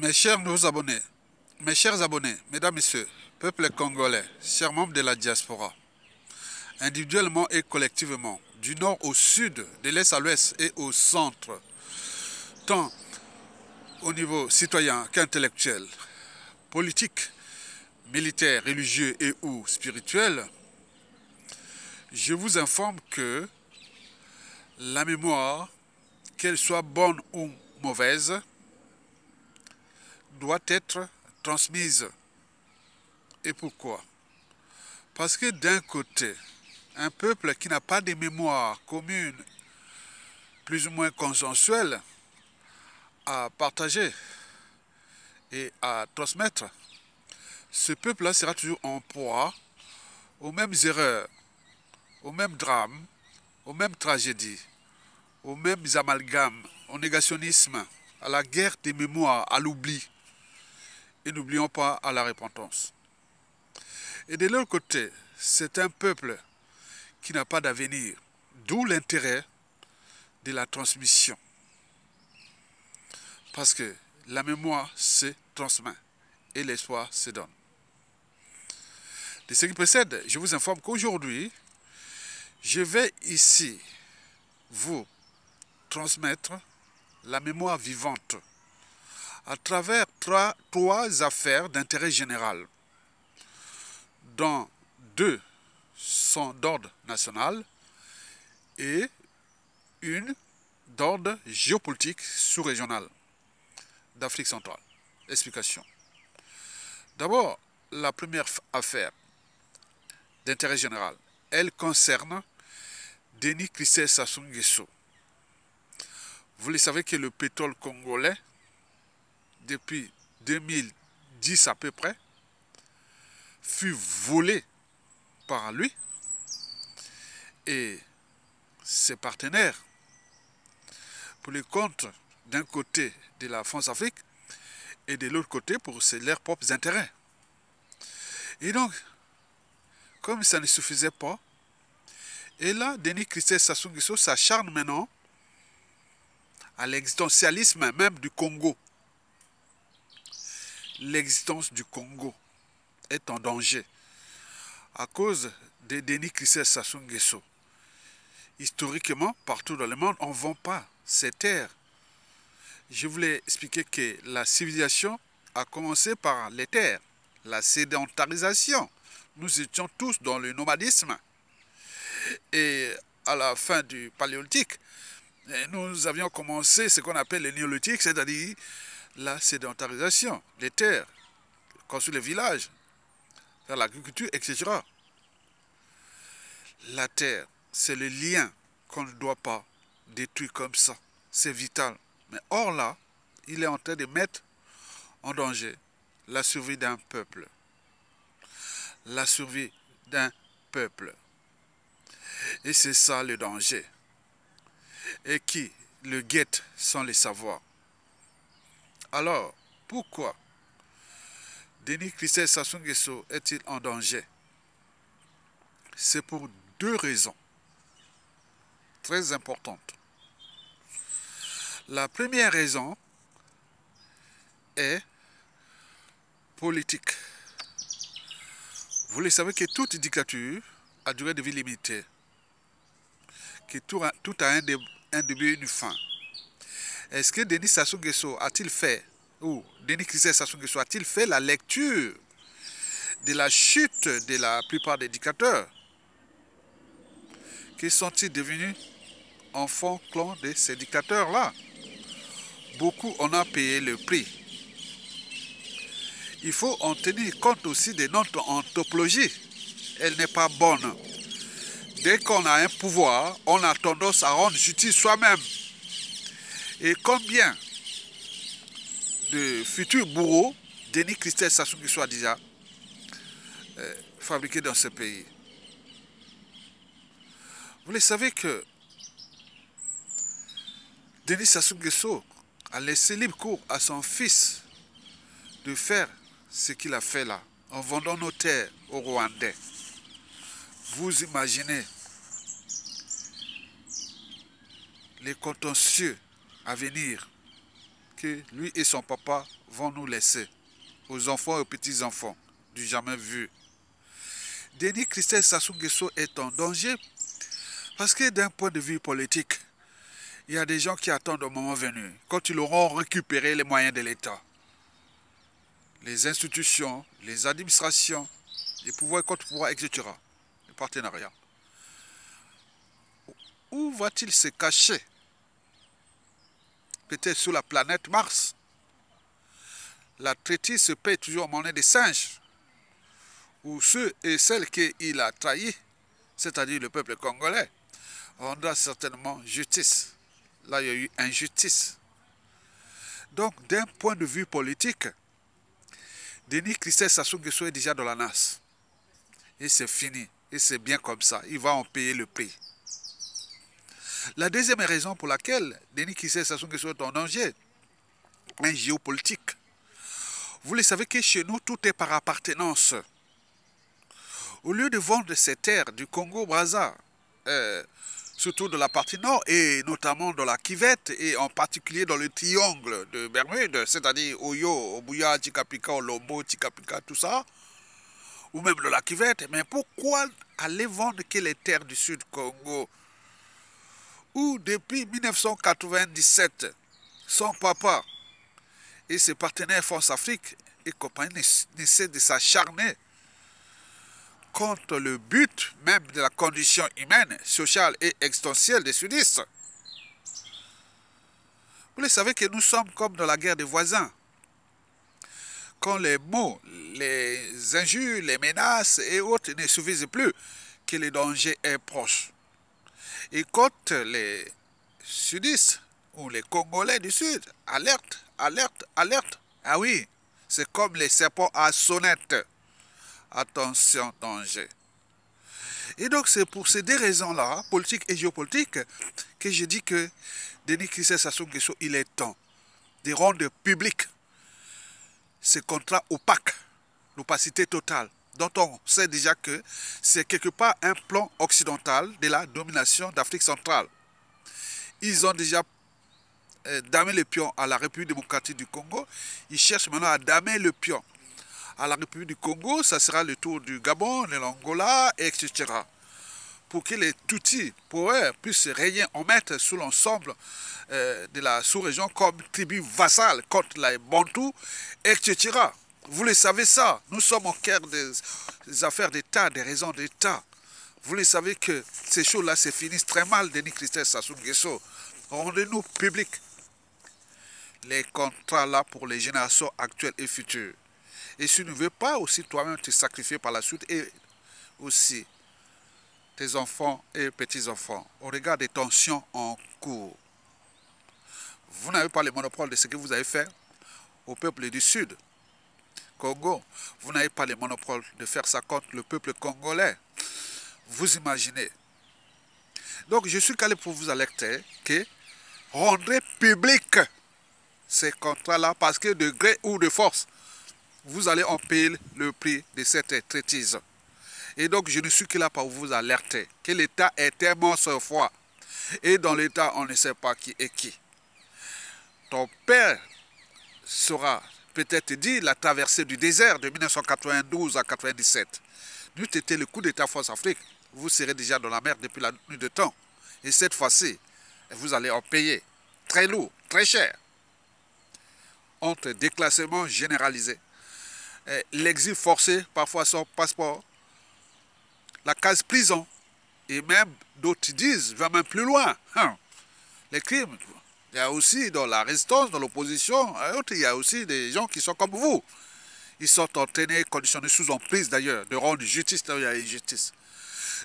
Mes chers abonnés, mesdames, messieurs, peuple congolais, chers membres de la diaspora, individuellement et collectivement, du nord au sud, de l'est à l'ouest et au centre, tant au niveau citoyen qu'intellectuel, politique, militaire, religieux et ou spirituel, je vous informe que la mémoire, qu'elle soit bonne ou mauvaise, doit être transmise. Et pourquoi? Parce que d'un côté, un peuple qui n'a pas de mémoire commune, plus ou moins consensuelle, à partager et à transmettre, ce peuple-là sera toujours en proie aux mêmes erreurs, aux mêmes drames, aux mêmes tragédies, aux mêmes amalgames, au négationnisme, à la guerre des mémoires, à l'oubli. Et n'oublions pas à la repentance. Et de l'autre côté, c'est un peuple qui n'a pas d'avenir, d'où l'intérêt de la transmission. Parce que la mémoire se transmet et l'espoir se donne. De ce qui précède, je vous informe qu'aujourd'hui, je vais ici vous transmettre la mémoire vivante à travers trois affaires d'intérêt général, dont deux sont d'ordre national et une d'ordre géopolitique sous-régional d'Afrique centrale. Explication. D'abord, la première affaire d'intérêt général, elle concerne Denis Christophe Sassou Nguesso. Vous le savez que le pétrole congolais, depuis 2010 à peu près, fut volé par lui et ses partenaires pour le compte d'un côté de la France-Afrique et de l'autre côté pour leurs propres intérêts. Et donc, comme ça ne suffisait pas, et là, Denis Christophe Sassou Nguesso s'acharne maintenant à l'existentialisme même du Congo. L'existence du Congo est en danger à cause de Denis Christophe Sassou Nguesso. Historiquement, partout dans le monde, on ne vend pas ces terres. Je voulais expliquer que la civilisation a commencé par les terres, la sédentarisation. Nous étions tous dans le nomadisme. Et à la fin du Paléolithique, nous avions commencé ce qu'on appelle le néolithique, c'est-à-dire la sédentarisation, les terres, construire les villages, faire l'agriculture, etc. La terre, c'est le lien qu'on ne doit pas détruire comme ça. C'est vital. Mais or là, il est en train de mettre en danger la survie d'un peuple. La survie d'un peuple. Et c'est ça le danger. Et qui le guette sans le savoir. Alors, pourquoi Denis Christophe Sassou Nguesso est-il en danger? C'est pour deux raisons très importantes. La première raison est politique. Vous le savez que toute dictature a durée de vie limitée, que tout a un début et une fin. Est-ce que Denis Sassou Nguesso a-t-il fait, ou Denis Christophe Sassou Nguesso a-t-il fait la lecture de la chute de la plupart des dictateurs? Qui sont-ils devenus enfants clons de ces dictateurs-là? Beaucoup en ont payé le prix. Il faut en tenir compte aussi de notre anthropologie. Elle n'est pas bonne. Dès qu'on a un pouvoir, on a tendance à rendre justice soi-même. Et combien de futurs bourreaux Denis Christophe Sassou Nguesso a déjà fabriqués dans ce pays? Vous le savez que Denis Sassou Nguesso a laissé libre cours à son fils de faire ce qu'il a fait là, en vendant nos terres aux Rwandais. Vous imaginez les contentieux à venir que lui et son papa vont nous laisser, aux enfants et aux petits-enfants, du jamais vu. Denis Christelle Sassou Nguesso est en danger parce que d'un point de vue politique, il y a des gens qui attendent au moment venu, quand ils auront récupéré les moyens de l'État. Les institutions, les administrations, les pouvoirs et contre-pouvoirs, etc. Les partenariats. Où va-t-il se cacher? Peut-être sur la planète Mars. La traîtrise se paie toujours en monnaie des singes. Ou ceux et celles qu'il a trahis, c'est-à-dire le peuple congolais, rendra certainement justice. Là, il y a eu injustice. Donc, d'un point de vue politique, Denis Christelle Sassou Nguesso est déjà dans la nasse. Et c'est fini. Et c'est bien comme ça. Il va en payer le prix. La deuxième raison pour laquelle Denis Christelle Sassou Nguesso est en danger, un géopolitique. Vous le savez que chez nous, tout est par appartenance. Au lieu de vendre ces terres du Congo-Brazza, surtout de la partie nord, et notamment dans la Kivette, et en particulier dans le triangle de Bermude, c'est-à-dire Oyo, Obuya, Tikapika, Olombo, Tikapika, tout ça, ou même de la Kivette, mais pourquoi aller vendre que les terres du Sud Congo, où depuis 1997, son papa et ses partenaires France Afrique et compagnie n'essaient de s'acharner contre le but même de la condition humaine, sociale et existentielle des sudistes. Vous le savez que nous sommes comme dans la guerre des voisins. Quand les mots, les injures, les menaces et autres ne suffisent plus, que le danger est proche. Et quand les sudistes ou les Congolais du Sud alertent, alertent, alertent, ah oui, c'est comme les serpents à sonnette. Attention, danger. Et donc c'est pour ces deux raisons-là, politique et géopolitique, que je dis que Denis Christelle Sassou Nguesso, il est temps de rendre public ces contrats opaques, l'opacité totale, dont on sait déjà que c'est quelque part un plan occidental de la domination d'Afrique centrale. Ils ont déjà damé le pion à la République démocratique du Congo. Ils cherchent maintenant à damer le pion à la République du Congo. Ça sera le tour du Gabon, de l'Angola, etc. Pour que les Tutsis puissent régner en maître sous l'ensemble de la sous-région comme tribu vassale contre les Bantous, etc. Vous le savez ça. Nous sommes au cœur des affaires d'État, des raisons d'État. Vous le savez que ces choses-là se finissent très mal, Denis Christelle Sassou Nguesso. Rendez-nous public les contrats là pour les générations actuelles et futures. Et si tu ne veux pas aussi toi-même te sacrifier par la suite et aussi tes enfants et petits-enfants au regard des tensions en cours. Vous n'avez pas le monopole de ce que vous avez fait au peuple du Sud, Congo. Vous n'avez pas le monopole de faire ça contre le peuple congolais. Vous imaginez. Donc je suis calé pour vous alerter que rendrez public ces contrats-là parce que de gré ou de force, vous allez en payer le prix de cette traîtrise. Et donc je ne suis que là pour vous alerter que l'État est tellement sans foi. Et dans l'État, on ne sait pas qui est qui. Ton père saura peut-être dire la traversée du désert de 1992 à 1997. N'eût été le coup d'État France-Afrique, vous serez déjà dans la mer depuis la nuit de temps. Et cette fois-ci, vous allez en payer très lourd, très cher. Entre déclassement généralisé, l'exil forcé, parfois sans passeport, la case prison, et même d'autres disent, va même plus loin, les crimes. Il y a aussi dans la résistance, dans l'opposition, il y a aussi des gens qui sont comme vous. Ils sont entraînés, conditionnés sous emprise d'ailleurs, de rendre justice là où il y a injustice.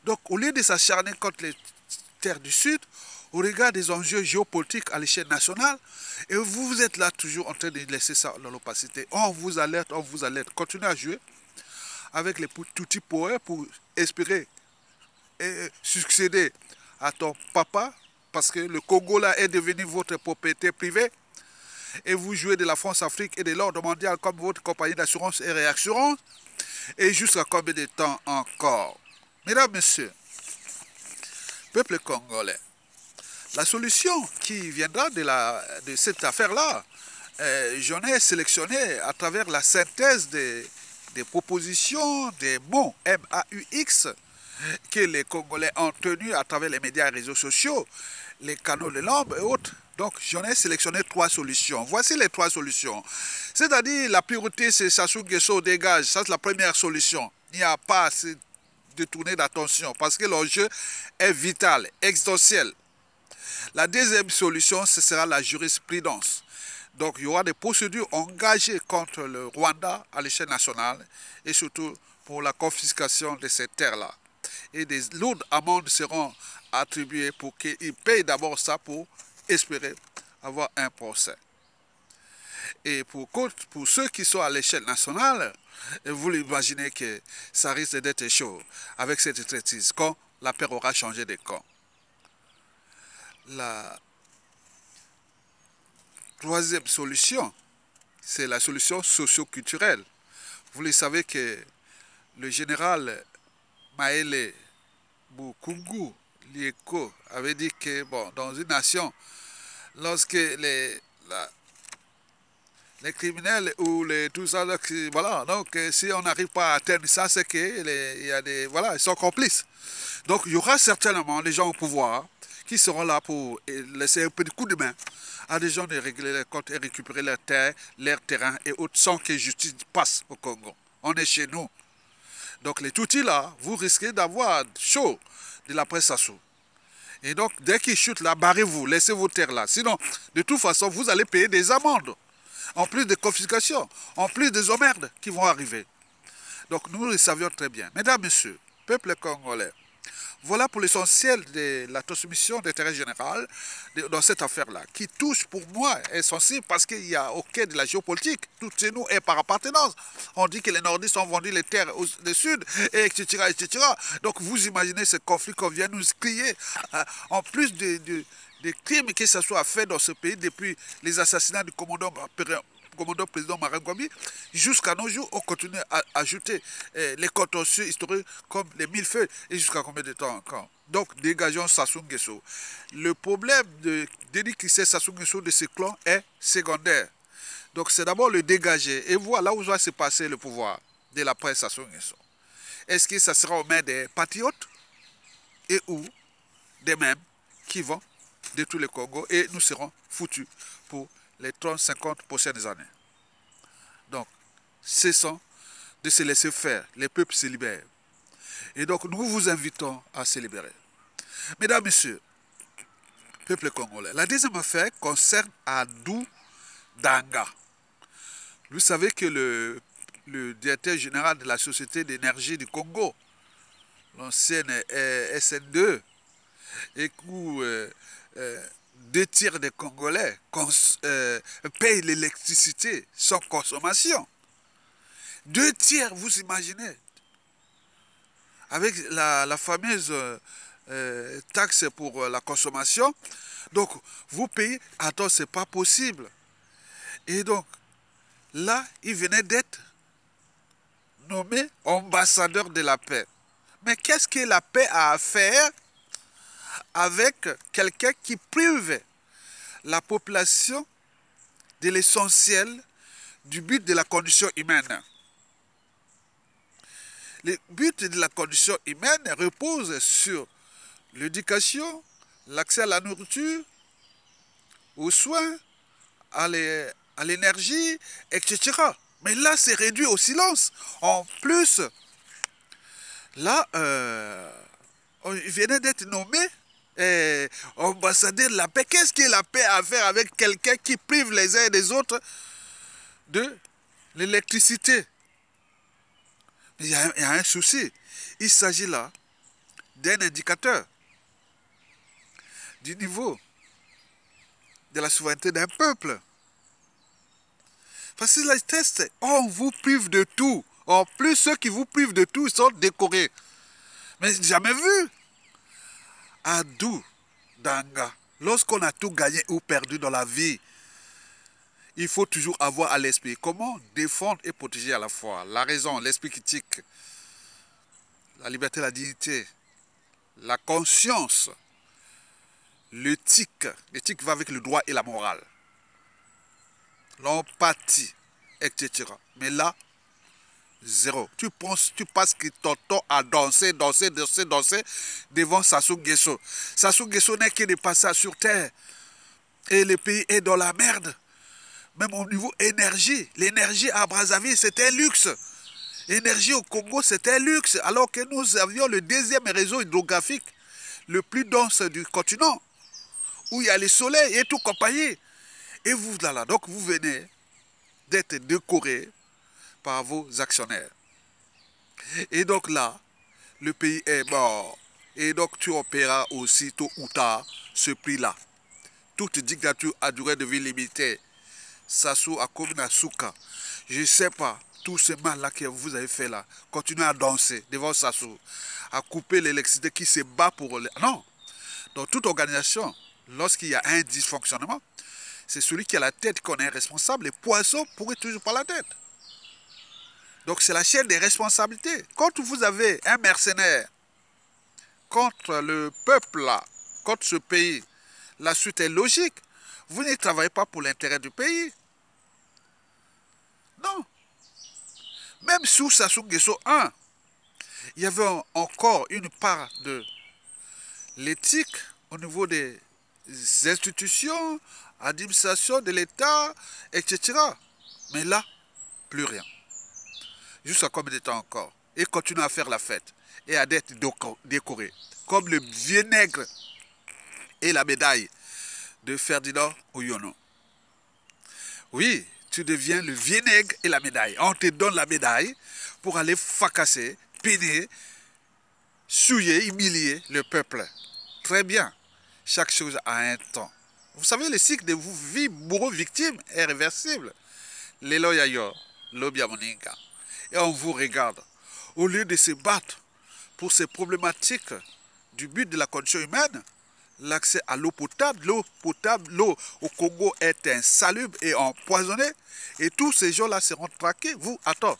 Donc au lieu de s'acharner contre les terres du Sud, au regard des enjeux géopolitiques à l'échelle nationale, et vous êtes là toujours en train de laisser ça dans l'opacité. On vous alerte, on vous alerte. Continuez à jouer avec les petits poètes pour espérer succéder à ton papa, parce que le Congo là est devenu votre propriété privée, et vous jouez de la France-Afrique et de l'ordre mondial comme votre compagnie d'assurance et réassurance, et jusqu'à combien de temps encore? Mesdames, Messieurs, peuple congolais, la solution qui viendra de cette affaire-là j'en ai sélectionné à travers la synthèse des propositions, des mots MAUX que les Congolais ont tenus à travers les médias et réseaux sociaux, les canaux de l'ombre et autres. Donc, j'en ai sélectionné 3 solutions. Voici les 3 solutions. C'est-à-dire, la priorité, c'est Sassou Nguesso dégage. Ça, c'est la première solution. Il n'y a pas à se détourner d'attention parce que l'enjeu est vital, existentiel. La deuxième solution, ce sera la jurisprudence. Donc, il y aura des procédures engagées contre le Rwanda à l'échelle nationale et surtout pour la confiscation de ces terres-là. Et des lourdes amendes seront attribuées pour qu'ils payent d'abord ça pour espérer avoir un procès. Et pour ceux qui sont à l'échelle nationale, vous imaginez que ça risque d'être chaud avec cette traitise quand la paix aura changé de camp. La troisième solution, c'est la solution socio-culturelle. Vous le savez que le général Maëlle Bukungu Lieko avait dit que bon, dans une nation, lorsque les criminels ou tout ça, voilà, donc si on n'arrive pas à atteindre ça, c'est ils sont complices. Donc il y aura certainement des gens au pouvoir qui seront là pour laisser un peu de coup de main à des gens de régler les comptes et récupérer leurs terres, leurs terrains et autres sans que justice passe au Congo. On est chez nous. Donc les Tutsis là, vous risquez d'avoir chaud de la presse Sassou. Et donc dès qu'ils chutent là, barrez-vous, laissez vos terres là. Sinon, de toute façon, vous allez payer des amendes. En plus des confiscations, en plus des emmerdes qui vont arriver. Donc nous le savions très bien. Mesdames, Messieurs, peuple congolais, voilà pour l'essentiel de la transmission d'intérêt général dans cette affaire-là, qui touche pour moi, est sensible parce qu'il y a au quai de la géopolitique. Tout chez nous est par appartenance. On dit que les nordistes ont vendu les terres au sud, etc., etc. Donc vous imaginez ce conflit qu'on vient nous crier, en plus des crimes que ce soit fait dans ce pays depuis les assassinats du commandant président Marangombi, jusqu'à nos jours, on continue à ajouter les contentieux historiques comme les millefeuilles et jusqu'à combien de temps encore. Donc, dégageons Sassou Nguesso. Le problème de dédicter Sassou Nguesso de ce clan est secondaire. Donc, c'est d'abord le dégager et voir là où va se passer le pouvoir de la presse Sassou Nguesso. Est-ce que ça sera aux mains des patriotes et ou des mêmes qui vont détruire le Congo et nous serons foutus pour les 30-50 prochaines années. Donc, cessons de se laisser faire. Les peuples se libèrent. Et donc, nous vous invitons à se libérer. Mesdames, Messieurs, peuple congolais, la deuxième affaire concerne Adou Danga. Vous savez que le directeur général de la Société d'énergie du Congo, l'ancienne SN2, et que 2 tiers des Congolais payent l'électricité sans consommation. 2 tiers, vous imaginez, avec la fameuse taxe pour la consommation. Donc, vous payez, attends, c'est pas possible. Et donc, là, il venait d'être nommé ambassadeur de la paix. Mais qu'est-ce que la paix a à faire avec quelqu'un qui prive la population de l'essentiel du but de la condition humaine? Le but de la condition humaine repose sur l'éducation, l'accès à la nourriture, aux soins, à l'énergie, etc. Mais là, c'est réduit au silence. En plus, là, il venait d'être nommé ambassadeur de la paix. Qu'est-ce que la paix a à faire avec quelqu'un qui prive les uns et les autres de l'électricité? Il y a un souci. Il s'agit là d'un indicateur du niveau de la souveraineté d'un peuple. Parce que les tests, on vous prive de tout. En plus, ceux qui vous privent de tout, ils sont décorés. Mais jamais vu. Adou Danga, lorsqu'on a tout gagné ou perdu dans la vie, il faut toujours avoir à l'esprit comment défendre et protéger à la fois la raison, l'esprit critique, la liberté, la dignité, la conscience, l'éthique. L'éthique va avec le droit et la morale. l'empathie, etc. Mais là, zéro. Tu passes ton temps à danser devant Sassou Nguesso. Sassou Nguesso n'est que de passage sur terre. Et le pays est dans la merde. Même au niveau énergie. L'énergie à Brazzaville, c'était un luxe. L'énergie au Congo, c'était un luxe. Alors que nous avions le deuxième réseau hydrographique le plus dense du continent. Où il y a le soleil et tout compagnie. Et vous, là, donc vous venez d'être décoré par vos actionnaires. Et donc là, le pays est mort. Et donc tu opéras aussi tôt ou tard ce prix-là. Toute dictature à durée de vie limitée. Sassou Akomina Souka. Je ne sais pas, tout ce mal-là que vous avez fait là, continuez à danser devant Sassou, à couper l'électricité qui se bat pour... Non. Dans toute organisation, lorsqu'il y a un dysfonctionnement, c'est celui qui a la tête qu'on est responsable. Les poissons pourraient toujours pas la tête. Donc c'est la chaîne des responsabilités. Quand vous avez un mercenaire contre le peuple là, contre ce pays, la suite est logique. Vous ne travaillez pas pour l'intérêt du pays. Non. Même sous Sassou Nguesso 1, il y avait encore une part de l'éthique au niveau des institutions, administration de l'État, etc. Mais là, plus rien. Jusqu'à combien de temps encore? Et continue à faire la fête et à être décoré. Comme le vieux nègre et la médaille de Ferdinand Oyono. Oui, tu deviens le vieux nègre et la médaille. On te donne la médaille pour aller fracasser, peiner, souiller, humilier le peuple. Très bien. Chaque chose a un temps. Vous savez, le cycle de vie bourreau-victime est réversible. Lelo yayo, lobia moninga. Et on vous regarde. Au lieu de se battre pour ces problématiques du but de la condition humaine, l'accès à l'eau potable, l'eau au Congo est insalubre et empoisonnée. Et tous ces gens-là seront traqués. Vous, attends.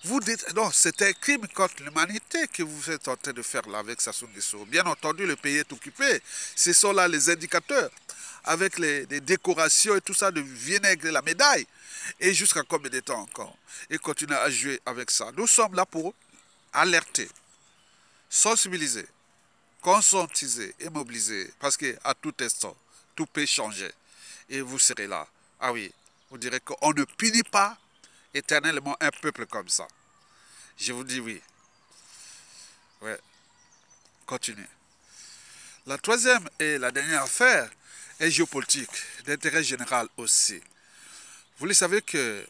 Vous dites, non, c'est un crime contre l'humanité que vous êtes en train de faire là avec Sassou Nguesso. Bien entendu, le pays est occupé. Ce sont là les indicateurs, avec les décorations et tout ça de vinaigre et la médaille. Et jusqu'à combien de temps encore? Et continuer à jouer avec ça. Nous sommes là pour alerter, sensibiliser, conscientiser et mobiliser. Parce qu'à tout instant, tout peut changer. Et vous serez là. Ah oui, vous direz qu'on ne punit pas éternellement un peuple comme ça. Je vous dis oui. Ouais. Continuez. La troisième et la dernière affaire est géopolitique, d'intérêt général aussi. Vous le savez que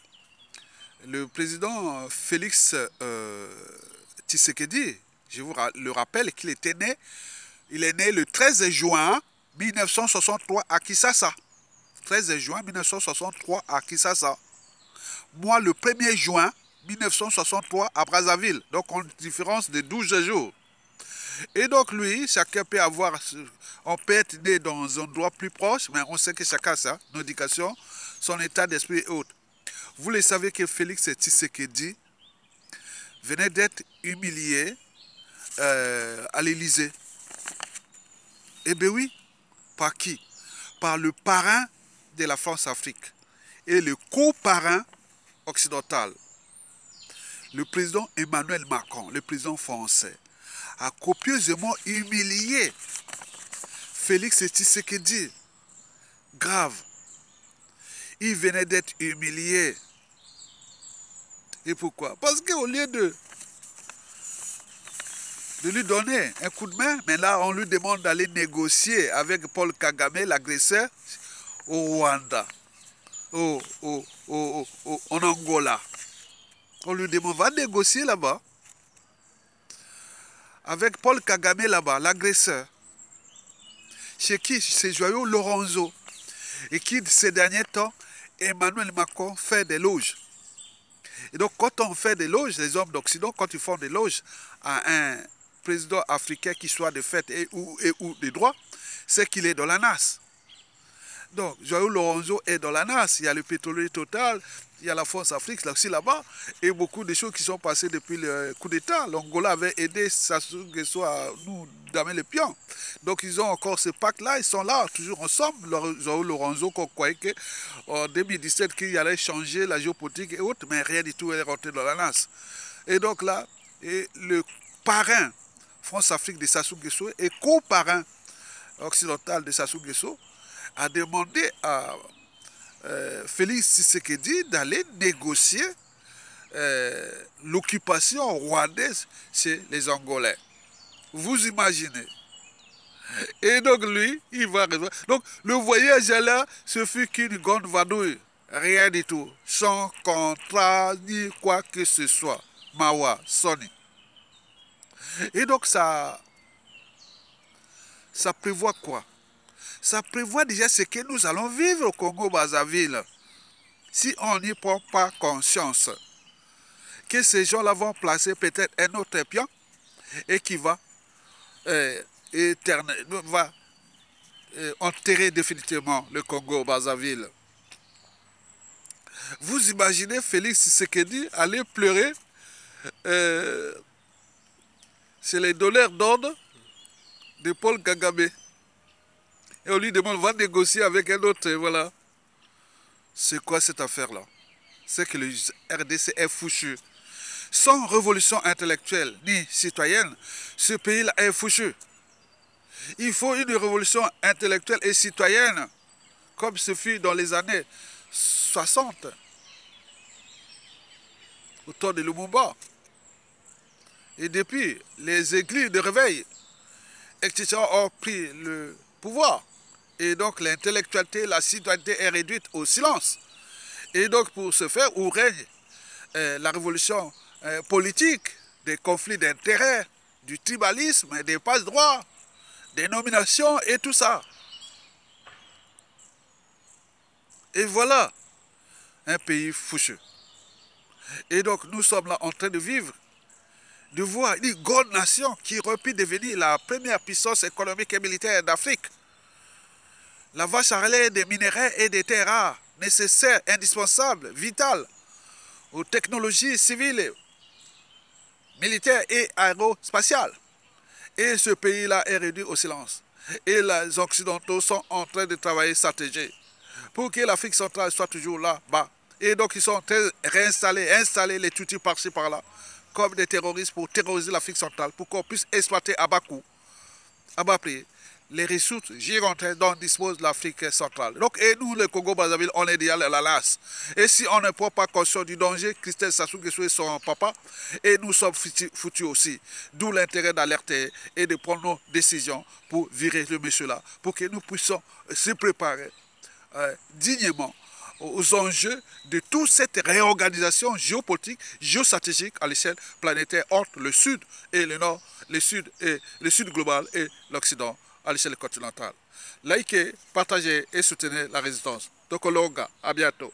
le président Félix Tshisekedi, je vous le rappelle qu'il était né, il est né le 13 juin 1963 à Kinshasa. 13 juin 1963 à Kinshasa. Moi, le 1er juin 1963 à Brazzaville. Donc, on a une différence de 12 jours. Et donc, lui, chacun peut avoir... On peut être né dans un endroit plus proche, mais on sait que chacun a ça, son éducation, son état d'esprit et autres. Vous le savez que Félix Tshisekedi venait d'être humilié à l'Élysée. Eh bien oui, par qui? Par le parrain de la France-Afrique et le co-parrain occidental. Le président Emmanuel Macron, le président français, a copieusement humilié Félix Tshisekedi. Grave. Il venait d'être humilié. Et pourquoi? Parce qu'au lieu de lui donner un coup de main, mais là on lui demande d'aller négocier avec Paul Kagame, l'agresseur, au Rwanda, en Angola. On lui demande, va négocier là-bas, avec Paul Kagame là-bas, l'agresseur, chez qui c'est Joyeux Lorenzo, et qui ces derniers temps, Emmanuel Macron fait des loges. Et donc quand on fait des loges, les hommes d'Occident, quand ils font des loges à un président africain qui soit de fait et ou de droit, c'est qu'il est dans la NAS. Donc, Joao Lorenzo est dans la NAS. Il y a le pétrolier Total, il y a la France Afrique, là aussi là-bas, et beaucoup de choses qui sont passées depuis le coup d'État. L'Angola avait aidé Sassou Nguesso à nous damer les pions. Donc, ils ont encore ce pacte-là, ils sont là, toujours ensemble. Joao Lorenzo, qu'on croyait qu'en 2017, qu'il allait changer la géopolitique et autres, mais rien du tout, elle est rentrée dans la NAS. Et donc là, et le parrain France-Afrique de Sassou Nguesso et co-parrain occidental de Sassou Nguesso a demandé à Félix Tshisekedi d'aller négocier l'occupation rwandaise chez les Angolais. Vous imaginez. Et donc lui, il va... Donc le voyage là, ce fut qu'une grande vadouille. Rien du tout. Sans contrat ni quoi que ce soit. Mawa, Sony. Et donc ça prévoit quoi? Ça prévoit déjà ce que nous allons vivre au Congo-Brazzaville. Si on n'y prend pas conscience que ces gens-là vont placer peut-être un autre pion et qui va, enterrer définitivement le Congo-Brazzaville. Vous imaginez Félix Tshisekedi aller pleurer c'est les donneurs d'ordre de Paul Kagame. Et on lui demande, va négocier avec un autre, et voilà. C'est quoi cette affaire-là? C'est que le RDC est fouchu. Sans révolution intellectuelle ni citoyenne, ce pays-là est fouchu. Il faut une révolution intellectuelle et citoyenne, comme ce fut dans les années 60, au temps de Lumumba. Et depuis, les églises de réveil, etc., ont pris le pouvoir. Et donc l'intellectualité, la citoyenneté est réduite au silence. Et donc pour ce faire, où règne la révolution politique, des conflits d'intérêts, du tribalisme, des passe-droits, des nominations et tout ça. Et voilà un pays fouchu. Et donc nous sommes là en train de vivre, de voir une grande nation qui aurait pu devenir la première puissance économique et militaire d'Afrique. La vache à relais des minéraux et des terres rares, nécessaires, indispensables, vitales aux technologies civiles, militaires et aérospatiales. Et ce pays-là est réduit au silence. Et les Occidentaux sont en train de travailler stratégie pour que l'Afrique centrale soit toujours là-bas. Et donc ils sont en train de installer les tutis par-ci par-là, comme des terroristes pour terroriser l'Afrique centrale, pour qu'on puisse exploiter à bas coût, à bas prix, les ressources gigantesques dont dispose l'Afrique centrale. Donc, et nous, le Congo-Brazzaville, on est déjà à la lasse. Et si on ne prend pas conscience du danger, Christelle Sassou Nguesso et son papa, et nous sommes foutus aussi. D'où l'intérêt d'alerter et de prendre nos décisions pour virer le monsieur-là, pour que nous puissions se préparer dignement aux enjeux de toute cette réorganisation géopolitique, géostratégique à l'échelle planétaire entre le Sud et le Nord, le Sud global et l'Occident à l'échelle continentale. Likez, partagez et soutenez la résistance. Tokolonga, à bientôt.